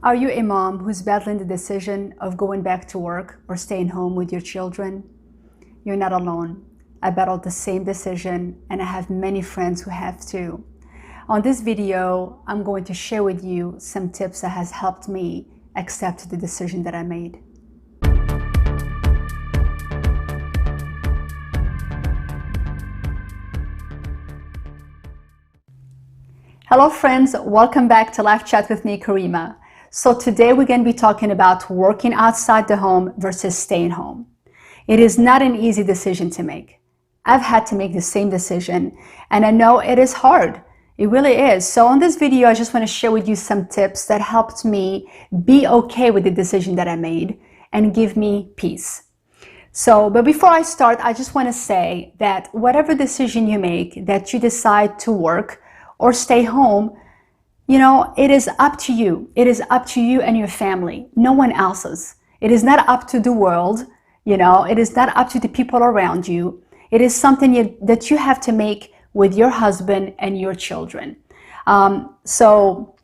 Are you a mom who's battling the decision of going back to work or staying home with your children? You're not alone. I battled the same decision, and I have many friends who have too. On this video, I'm going to share with you some tips that has helped me accept the decision that I made. Hello friends, welcome back to LifeChat with me, Karima. So today we're going to be talking about working outside the home versus staying home. It is not an easy decision to make. I've had to make the same decision, and I know it is hard. It really is. So on this video, I just want to share with you some tips that helped me be okay with the decision that I made and give me peace. But before I start, I just want to say that whatever decision you make, that you decide to work or stay home, it is up to you. It is up to you and your family, no one else's. It is not up to the world, it is not up to the people around you. It is something that you have to make with your husband and your children. So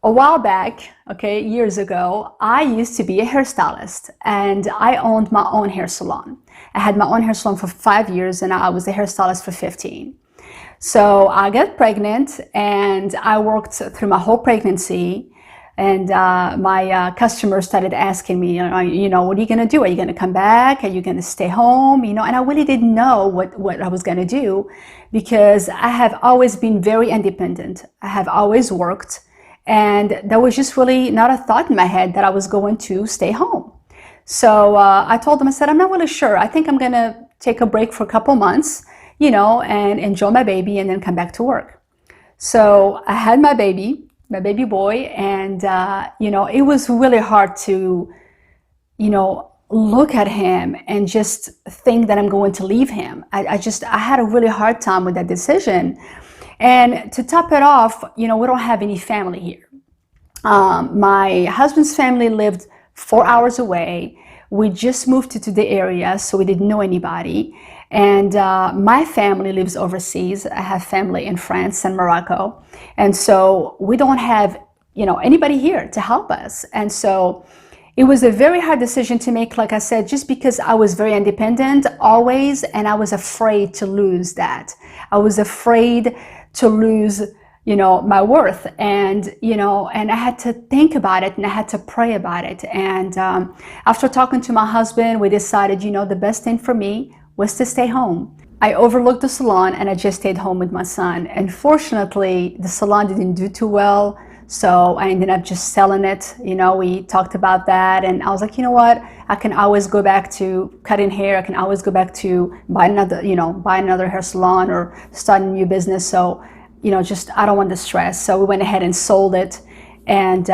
a while back, years ago, I used to be a hairstylist and I owned my own hair salon. I had my own hair salon for 5 years and I was a hairstylist for 15. So I got pregnant and I worked through my whole pregnancy, and my customers started asking me, what are you going to do? Are you going to come back? Are you going to stay home? And I really didn't know what I was going to do, because I have always been very independent. I have always worked, and there was just really not a thought in my head that I was going to stay home. So I told them, I said, I'm not really sure. I think I'm going to take a break for a couple months, and enjoy my baby and then come back to work. So I had my baby boy, and, it was really hard to, look at him and just think that I'm going to leave him. I had a really hard time with that decision. And to top it off, we don't have any family here. My husband's family lived 4 hours away. We just moved to the area, so we didn't know anybody. And my family lives overseas. I have family in France and Morocco. And so we don't have, anybody here to help us. And so it was a very hard decision to make, like I said, just because I was very independent always, and I was afraid to lose that. I was afraid to lose, my worth. And, and I had to think about it, and I had to pray about it. And after talking to my husband, we decided, the best thing for me was to stay home. I overlooked the salon and I just stayed home with my son. And fortunately, the salon didn't do too well, so I ended up just selling it. We talked about that, and I was like, what? I can always go back to cutting hair. I can always go back to buy another hair salon or start a new business. So, I don't want the stress. So we went ahead and sold it. And,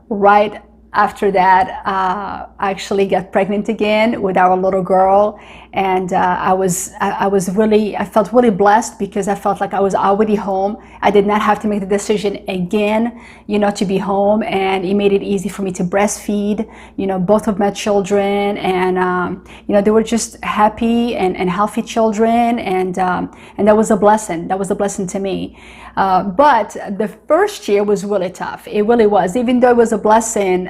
right after that, I actually got pregnant again with our little girl, and I felt really blessed, because I felt like I was already home. I did not have to make the decision again, to be home, and it made it easy for me to breastfeed, both of my children, and they were just happy and healthy children, and that was a blessing. That was a blessing to me. But the first year was really tough. It really was. Even though it was a blessing,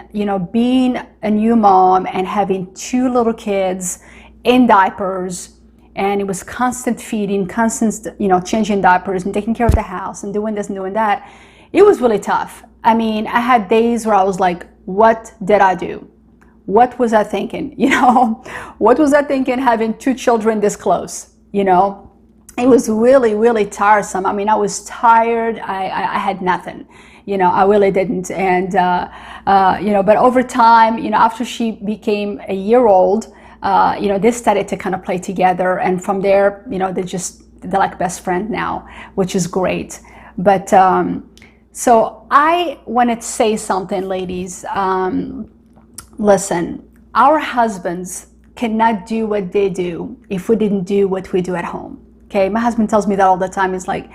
being a new mom and having 2 little kids in diapers, and it was constant feeding, constant, changing diapers and taking care of the house and doing this and doing that. It was really tough. I mean, I had days where I was like, what did I do? What was I thinking? What was I thinking having 2 children this close? It was really, really tiresome. I mean, I was tired. I had nothing. I really didn't. And, but over time, after she became a year old, they started to kind of play together. And from there, they're like best friends now, which is great. But so I want to say something, ladies. Listen, our husbands cannot do what they do if we didn't do what we do at home. Okay, my husband tells me that all the time. He's like,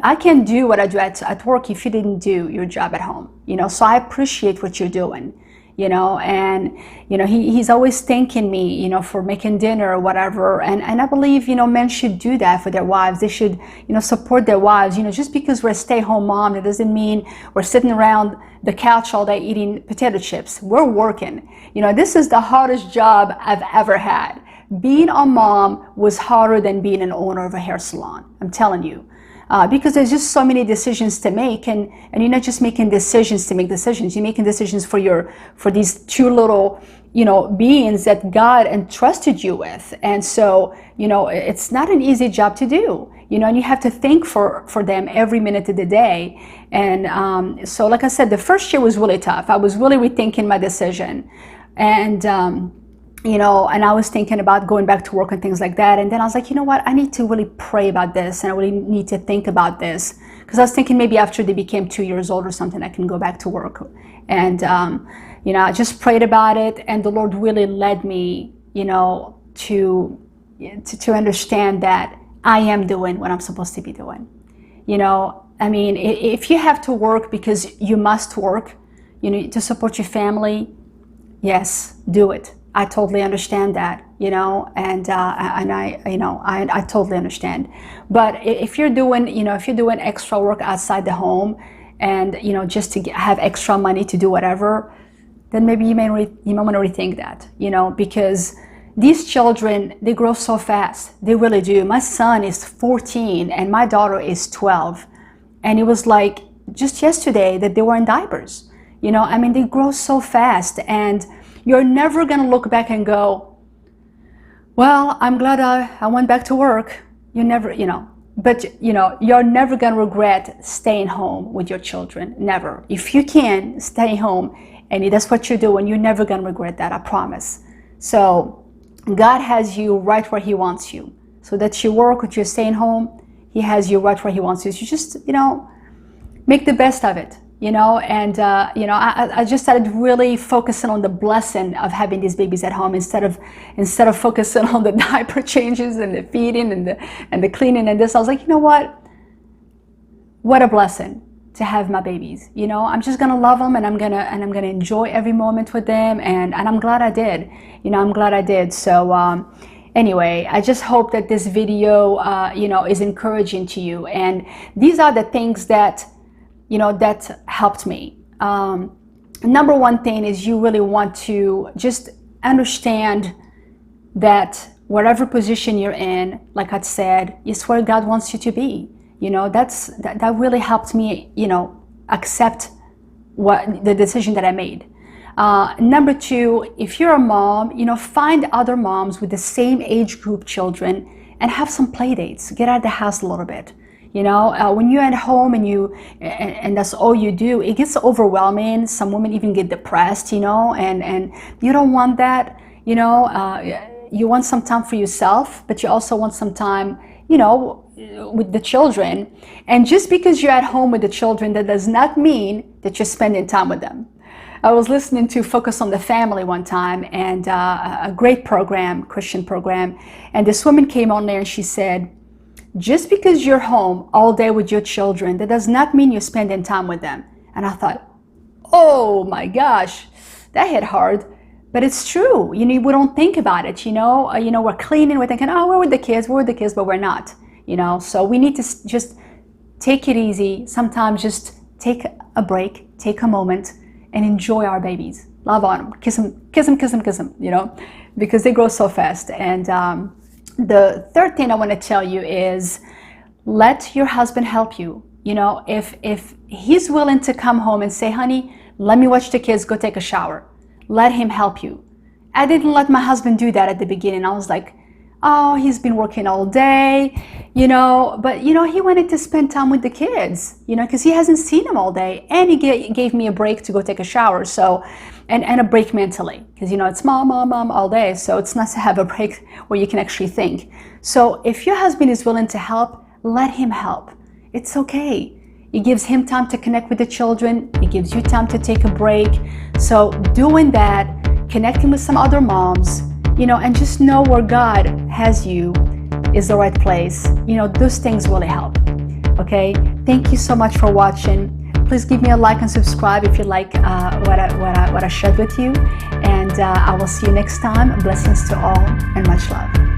I can't do what I do at work if you didn't do your job at home. So I appreciate what you're doing. and he's always thanking me, for making dinner or whatever. And I believe, men should do that for their wives. They should, support their wives. Just because we're a stay-home mom, that doesn't mean we're sitting around the couch all day eating potato chips. We're working. This is the hardest job I've ever had. Being a mom was harder than being an owner of a hair salon. I'm telling you. Because there's just so many decisions to make, and you're not just making decisions to make decisions. You're making decisions for these two little, beings that God entrusted you with. And so, it's not an easy job to do, and you have to think for them every minute of the day. And so, like I said, the first year was really tough. I was really rethinking my decision, and and I was thinking about going back to work and things like that. And then I was like, you know what? I need to really pray about this, and I really need to think about this, because I was thinking maybe after they became 2 years old or something, I can go back to work. And I just prayed about it, and the Lord really led me, to understand that I am doing what I'm supposed to be doing. If you have to work because you must work, to support your family, yes, do it. I totally understand that, and I totally understand. But if you're doing, extra work outside the home, and just to have extra money to do whatever, then maybe you might want to rethink that, because these children, they grow so fast. They really do. My son is 14 and my daughter is 12, and it was like just yesterday that they were in diapers. They grow so fast, and you're never going to look back and go, well, I'm glad I went back to work. You never, but you're never going to regret staying home with your children. Never. If you can stay home and that's what you're doing, you're never going to regret that. I promise. So God has you right where He wants you. So that you work, or you're staying home, He has you right where He wants you. So you just, make the best of it. I just started really focusing on the blessing of having these babies at home instead of focusing on the diaper changes and the feeding and the cleaning and this. I was like, what a blessing to have my babies. I'm just gonna love them, and I'm gonna enjoy every moment with them, and I'm glad I did. I'm glad I did. So anyway, I just hope that this video is encouraging to you, and these are the things that that helped me. Number one thing is, you really want to just understand that whatever position you're in, like I said, is where God wants you to be. That really helped me, accept the decision that I made. Number two, if you're a mom, find other moms with the same age group children and have some play dates. Get out of the house a little bit. When you're at home and that's all you do, it gets overwhelming. Some women even get depressed, and you don't want that. You want some time for yourself, but you also want some time, with the children. And just because you're at home with the children, that does not mean that you're spending time with them. I was listening to Focus on the Family one time, and a great program, Christian program, and this woman came on there and she said, just because you're home all day with your children, that does not mean you're spending time with them. And I thought, oh my gosh, that hit hard. But it's true. We don't think about it. We're cleaning, we're thinking, oh, we're with the kids, but we're not. So we need to just take it easy. Sometimes just take a break, take a moment, and enjoy our babies. Love on them, kiss them, because they grow so fast. And the third thing I want to tell you is, let your husband help you. If he's willing to come home and say, honey, let me watch the kids, go take a shower, let him help you. I didn't let my husband do that at the beginning. I was like, oh, he's been working all day, but he wanted to spend time with the kids, because he hasn't seen them all day, and he gave me a break to go take a shower. So and a break mentally, because it's mom all day, so it's nice to have a break where you can actually think. So if your husband is willing to help, let him help. It's okay. It gives him time to connect with the children. It gives you time to take a break. So doing that, connecting with some other moms, and just know where God has you is the right place. Those things really help. Okay, thank you so much for watching. Please give me a like and subscribe if you like what I shared with you. And I will see you next time. Blessings to all and much love.